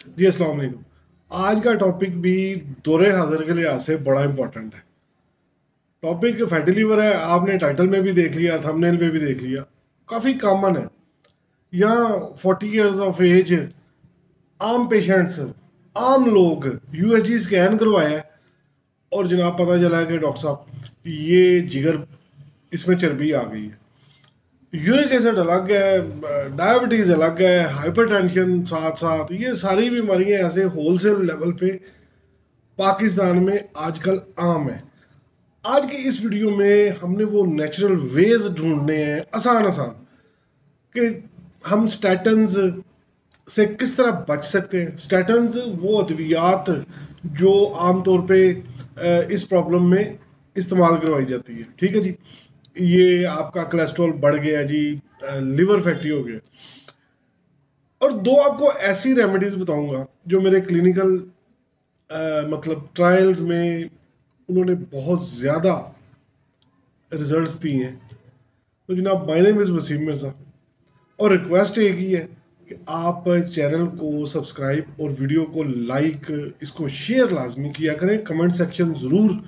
जी अस्सलाम वालेकुम। आज का टॉपिक भी दौरे हाजिर के लिहाज से बड़ा इंपॉर्टेंट है। टॉपिक फैटी लीवर है, आपने टाइटल में भी देख लिया, थंबनेल में भी देख लिया, काफ़ी कॉमन है। यहाँ 40 इयर्स ऑफ एज आम पेशेंट्स, आम लोग यूएसजी स्कैन करवाया और जनाब पता चला कि डॉक्टर साहब ये जिगर, इसमें चर्बी आ गई है, यूरिक एसिड अलग है, डायबिटीज़ अलग है, हाइपरटेंशन साथ साथ, ये सारी बीमारियां ऐसे होलसेल लेवल पे पाकिस्तान में आजकल आम है। आज की इस वीडियो में हमने वो नेचुरल वेज ढूंढने हैं, आसान आसान, कि हम स्टैटन्स से किस तरह बच सकते हैं। स्टैटन्स वो अद्वियात जो आमतौर पे इस प्रॉब्लम में इस्तेमाल करवाई जाती है। ठीक है जी, ये आपका कोलेस्ट्रॉल बढ़ गया जी, लिवर फैटी हो गया। और दो आपको ऐसी रेमेडीज बताऊंगा जो मेरे क्लिनिकल मतलब ट्रायल्स में उन्होंने बहुत ज़्यादा रिजल्ट्स दिए हैं। तो जनाब, my name is Wasim Mirza और रिक्वेस्ट एक ही है कि आप चैनल को सब्सक्राइब और वीडियो को लाइक, इसको शेयर लाजमी किया करें, कमेंट सेक्शन ज़रूर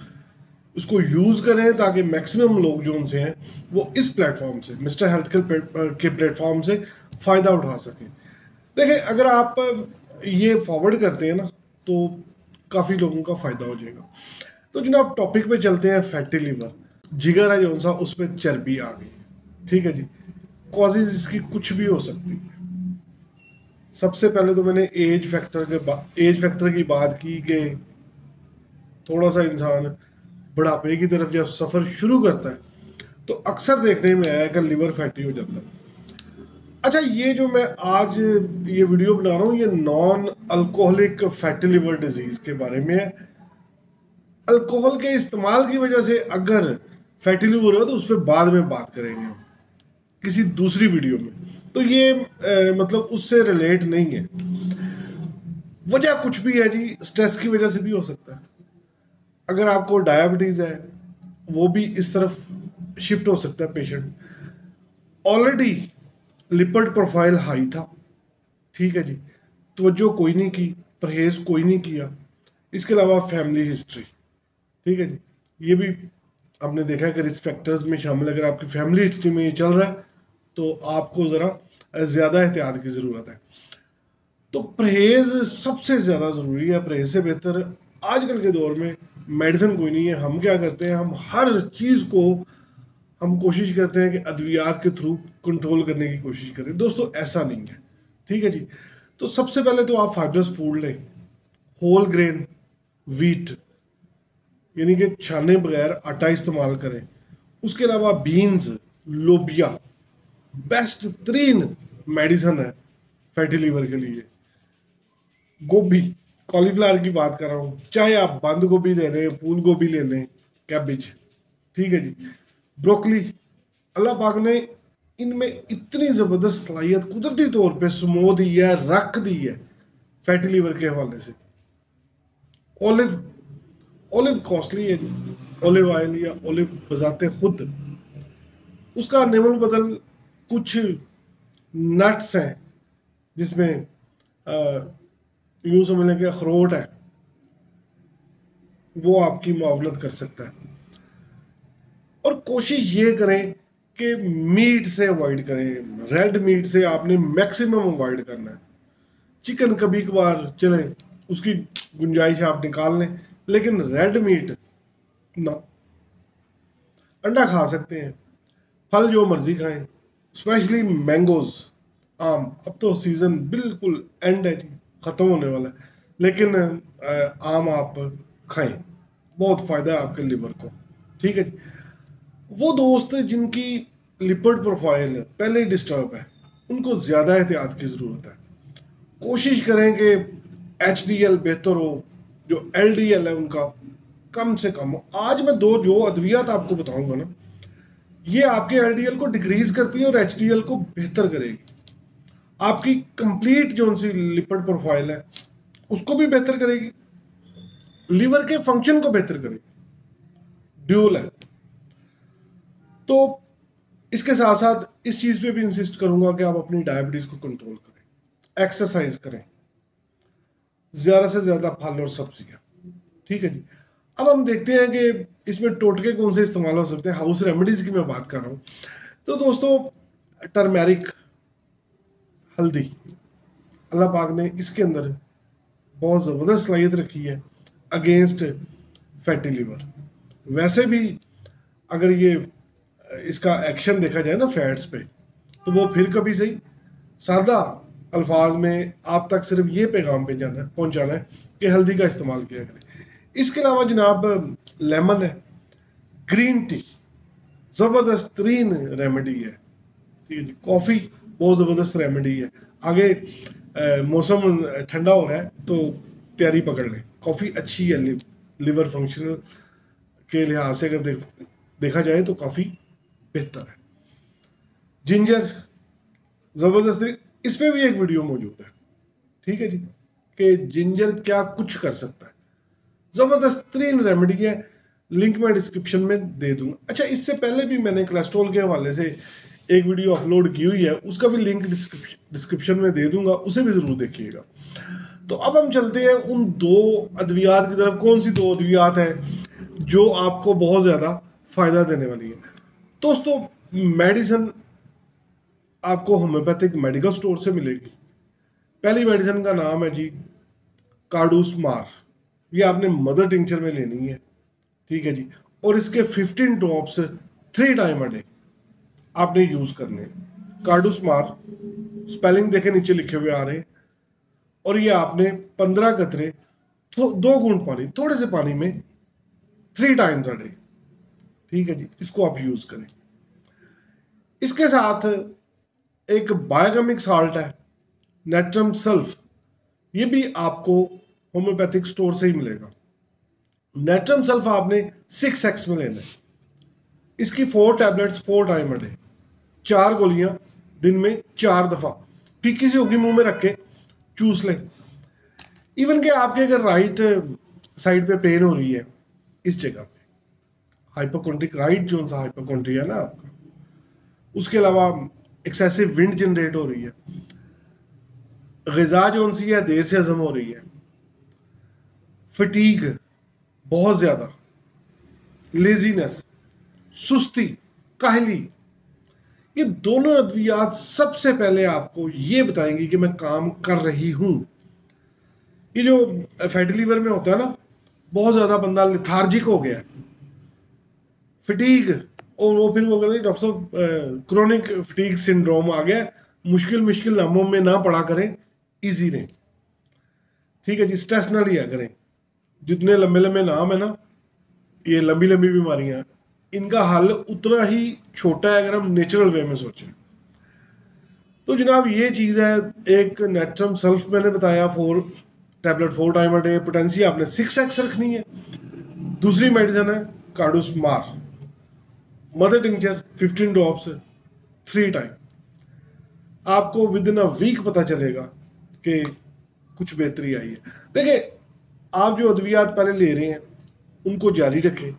उसको यूज़ करें ताकि मैक्सिमम लोग जो उनसे हैं वो इस प्लेटफॉर्म से, मिस्टर हेल्थ के प्लेटफॉर्म से फ़ायदा उठा सकें। देखें, अगर आप ये फॉरवर्ड करते हैं ना तो काफ़ी लोगों का फ़ायदा हो जाएगा। तो जनाब, टॉपिक पे चलते हैं। फैटी लीवर, जिगर है जो सा, उस पर चर्बी आ गई। ठीक है जी, कॉजेज इसकी कुछ भी हो सकती है। सबसे पहले तो मैंने एज फैक्टर की बात की कि थोड़ा सा इंसान बुढ़ापे की तरफ जब सफ़र शुरू करता है तो अक्सर देखने में आया कि लिवर फैटी हो जाता है। अच्छा, ये जो मैं आज ये वीडियो बना रहा हूँ ये non alcoholic fatty liver disease के बारे में है। अल्कोहल के इस्तेमाल की वजह से अगर फैटी लिवर हो तो उस पर बाद में बात करेंगे हम किसी दूसरी वीडियो में। तो ये मतलब उससे रिलेट नहीं है। वजह कुछ भी है जी, स्ट्रेस की वजह से भी हो सकता है। अगर आपको डायबिटीज है वो भी इस तरफ शिफ्ट हो सकता है patient. Already lipid profile high था, ठीक है जी, तवज्जो कोई नहीं की, परहेज कोई नहीं किया। इसके अलावा फैमिली हिस्ट्री, ठीक है जी, ये भी आपने देखा है कि रिस्क फैक्टर्स में शामिल। अगर आपकी फैमिली हिस्ट्री में ये चल रहा है तो आपको ज़रा ज़्यादा एहतियात की ज़रूरत है। तो परहेज सबसे ज़्यादा ज़रूरी है। परहेज से बेहतर आजकल के दौर में मेडिसिन कोई नहीं है। हम क्या करते हैं, हम हर चीज़ को हम कोशिश करते हैं कि अद्वियात के थ्रू कंट्रोल करने की कोशिश करें। दोस्तों, ऐसा नहीं है। ठीक है जी, तो सबसे पहले तो आप फाइब्रस फूड लें, होल ग्रेन वीट, यानी कि छाने बगैर आटा इस्तेमाल करें। उसके अलावा बीन्स, लोबिया बेस्ट तरीन मेडिसन है फैटी लीवर के लिए। गोभी, कॉलीफ्लावर की बात कर रहा हूँ, चाहे आप बंद गोभी ले लें, फूल गोभी ले लें, कैबिज, ठीक है जी, ब्रोकली, अल्लाह पाक ने इनमें इतनी ज़बरदस्त सलाहियत कुदरती तौर पे समो दी है, रख दी है फैटी लीवर के हवाले से। ऑलिव, ऑलिव कॉस्टली है जी, ऑलिव ऑयल या ऑलिव बजाते खुद उसका नेमल बदल कुछ नट्स हैं जिसमें यूं समझ लें कि अखरोट है, वो आपकी मुआवनत कर सकता है। और कोशिश ये करें कि मीट से अवॉइड करें। रेड मीट से आपने मैक्सिमम अवॉइड करना है। चिकन कभी कभार चले, उसकी गुंजाइश आप निकाल लें, लेकिन रेड मीट ना। अंडा खा सकते हैं, फल जो मर्जी खाएं, स्पेशली मैंगोज, आम। अब तो सीजन बिल्कुल एंड है जी, खत्म होने वाला है, लेकिन आम आप खाएं, बहुत फायदा है आपके लिवर को। ठीक है, वो दोस्त जिनकी लिपिड प्रोफाइल पहले ही डिस्टर्ब है उनको ज़्यादा एहतियात की ज़रूरत है। कोशिश करें कि HDL बेहतर हो, जो LDL है उनका कम से कम हो। आज मैं दो जो अद्वियात आपको बताऊंगा ना, ये आपके LDL को डिक्रीज करती है और HDL को बेहतर करेगी। आपकी कंप्लीट जो सी लिपिड प्रोफाइल है उसको भी बेहतर करेगी, लीवर के फंक्शन को बेहतर करेगी। ड्यूल है। तो इसके साथ साथ इस चीज़ पे भी इंसिस्ट करूंगा कि आप अपनी डायबिटीज़ को कंट्रोल करें, एक्सरसाइज करें। ज़्यादा से ज़्यादा फल और सब्जियाँ। ठीक है जी। अब हम देखते हैं कि इसमें टोटके कौन से इस्तेमाल हो सकते हैं। हाउस रेमेडीज़ की मैं बात कर रहा हूँ। तो दोस्तों, टर्मेरिक, हल्दी, अल्लाह पाक ने इसके अंदर बहुत ज़बरदस्त सलाहियत रखी है अगेंस्ट फैटी लिवर। वैसे भी अगर ये इसका एक्शन देखा जाए ना फैट्स पे, तो वो फिर कभी सही सादा अल्फाज में आप तक सिर्फ ये पैगाम पहुंचाना है कि हल्दी का इस्तेमाल किया करें। इसके अलावा जनाब लेमन है, ग्रीन टी ज़बरदस्त तरीन रेमेडी है। ठीक है जी। कॉफ़ी बहुत ज़बरदस्त रेमेडी है। आगे मौसम ठंडा हो रहा है तो तैयारी पकड़ लें। कॉफ़ी अच्छी है लिवर फंक्शनल के लिहाज से अगर देखा जाए तो काफ़ी बेहतर है। जिंजर ज़बरदस्त, इस पर भी एक वीडियो मौजूद है। ठीक है जी, कि जिंजर क्या कुछ कर सकता है। ज़बरदस्त तरीन रेमेडी है, लिंक मैं डिस्क्रिप्शन में दे दूंगा। अच्छा, इससे पहले भी मैंने कोलेस्ट्रॉल के हवाले से एक वीडियो अपलोड की हुई है, उसका भी लिंक डिस्क्रिप्शन में दे दूंगा, उसे भी ज़रूर देखिएगा। तो अब हम चलते हैं उन दो अद्वियात की तरफ। कौन सी दो अद्वियात है जो आपको बहुत ज़्यादा फ़ायदा देने वाली है? दोस्तों, मेडिसिन आपको होम्योपैथिक मेडिकल स्टोर से मिलेगी। पहली मेडिसिन का नाम है जी कार्डूसमार। ये आपने मदर टिंचर में लेनी है। ठीक है जी। और इसके 15 ड्रॉप्स 3 टाइम अ डे आपने यूज करने हैं। कार्डूसमार स्पेलिंग देखे नीचे लिखे हुए आ रहे हैं। और ये आपने 15 कतरे 2 घूंट पानी, थोड़े से पानी में 3 टाइम्स अ डे। ठीक है जी, इसको आप यूज करें। इसके साथ एक बायोकेमिक साल्ट है नेट्रम सल्फ, ये भी आपको होम्योपैथिक स्टोर से ही मिलेगा। नेट्रम सल्फ आपने 6x में लेना है। इसकी 4 टैबलेट्स 4 टाइम अ डे, 4 गोलियां दिन में 4 दफा फीकी सी होगी, मुंह में रख के चूस लें। इवन के आपके अगर राइट साइड पे पेन हो रही है, इस जगह पे हाइपोकोंट्रिक राइट जोन सा हाइपोकोंट्री है ना आपका, उसके अलावा एक्सेसिव विंड जनरेट हो रही है, ग़िज़ा जोन सी है देर से हजम हो रही है, फटीग बहुत ज्यादा, लेजीनेस, सुस्ती, काहली, ये दोनों अद्वियात सबसे पहले आपको ये बताएंगी कि मैं काम कर रही हूं। ये जो फैटी लीवर में होता है ना, बहुत ज्यादा बंदा लिथार्जिक हो गया, फटीग, और वो फिर वो कहते हैं डॉक्टर साहब क्रोनिक फटीग सिंड्रोम आ गया। मुश्किल मुश्किल नामों में ना पड़ा करें, इजी रहें। ठीक है जी, स्ट्रेस ना लिया करें। जितने लंबे लंबे नाम है ना, ये लंबी लंबी बीमारियां, इनका हल उतना ही छोटा है अगर हम नेचुरल वे में सोचें। तो जनाब ये चीज़ है। एक नेट्रम सल्फ मैंने बताया 4 tablet 4 time a day, potency आपने 6x रखनी है। दूसरी मेडिसिन है कार्डोसमार, मदर टिंचर 15 ड्रॉप्स 3 टाइम। आपको विद इन अ वीक पता चलेगा कि कुछ बेहतरी आई है। देखिए, आप जो अद्वियात पहले ले रहे हैं उनको जारी रखें,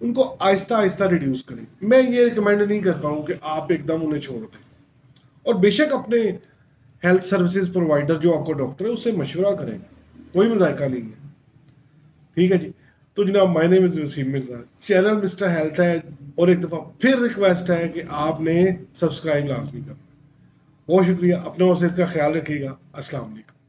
उनको आहिस्ता आहिस्ता रिड्यूस करें। मैं ये रिकमेंड नहीं करता हूँ कि आप एकदम उन्हें छोड़ दें। और बेशक अपने हेल्थ सर्विसेज प्रोवाइडर जो आपको डॉक्टर है उससे मशवरा करें, कोई मजायका नहीं है। ठीक है जी। तो जनाब, my name is Wasim Mirza, channel Mister Health है, और एक दफ़ा फिर रिक्वेस्ट है कि आपने सब्सक्राइब लाजमी करना। बहुत शुक्रिया, अपने और सेहत का ख्याल रखिएगा। अस्सलाम वालेकुम।